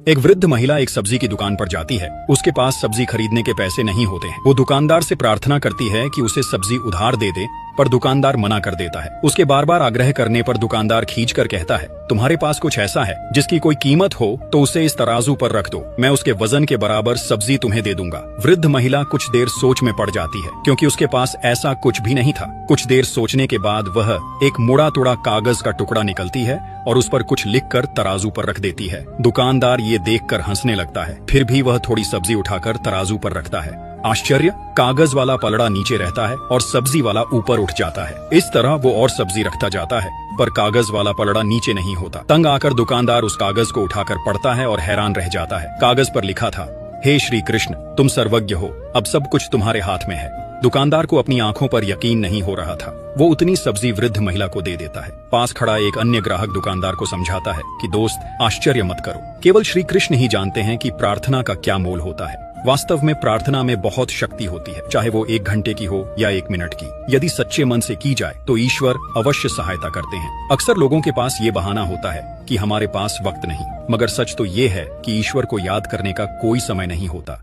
एक वृद्ध महिला एक सब्जी की दुकान पर जाती है। उसके पास सब्जी खरीदने के पैसे नहीं होते हैं। वो दुकानदार से प्रार्थना करती है कि उसे सब्जी उधार दे दे, पर दुकानदार मना कर देता है। उसके बार बार आग्रह करने पर दुकानदार खींचकर कहता है, तुम्हारे पास कुछ ऐसा है जिसकी कोई कीमत हो तो उसे इस तराजू पर रख दो, मैं उसके वजन के बराबर सब्जी तुम्हें दे दूंगा। वृद्ध महिला कुछ देर सोच में पड़ जाती है, क्योंकि उसके पास ऐसा कुछ भी नहीं था। कुछ देर सोचने के बाद वह एक मुड़ा तुड़ा कागज का टुकड़ा निकलती है और उस पर कुछ लिखकर तराजू पर रख देती है। दुकानदार ये देखकर हंसने लगता है, फिर भी वह थोड़ी सब्जी उठाकर तराजू पर रखता है। आश्चर्य, कागज वाला पलड़ा नीचे रहता है और सब्जी वाला ऊपर उठ जाता है। इस तरह वो और सब्जी रखता जाता है, पर कागज वाला पलड़ा नीचे नहीं होता। तंग आकर दुकानदार उस कागज को उठाकर पढ़ता है और हैरान रह जाता है। कागज पर लिखा था, हे श्री कृष्ण, तुम सर्वज्ञ हो, अब सब कुछ तुम्हारे हाथ में है। दुकानदार को अपनी आंखों पर यकीन नहीं हो रहा था। वो उतनी सब्जी वृद्ध महिला को दे देता है। पास खड़ा एक अन्य ग्राहक दुकानदार को समझाता है कि दोस्त, आश्चर्य मत करो, केवल श्री कृष्ण ही जानते हैं कि प्रार्थना का क्या मोल होता है। वास्तव में प्रार्थना में बहुत शक्ति होती है, चाहे वो 1 घंटे की हो या 1 मिनट की। यदि सच्चे मन से की जाए तो ईश्वर अवश्य सहायता करते हैं। अक्सर लोगों के पास ये बहाना होता है कि हमारे पास वक्त नहीं, मगर सच तो ये है कि ईश्वर को याद करने का कोई समय नहीं होता।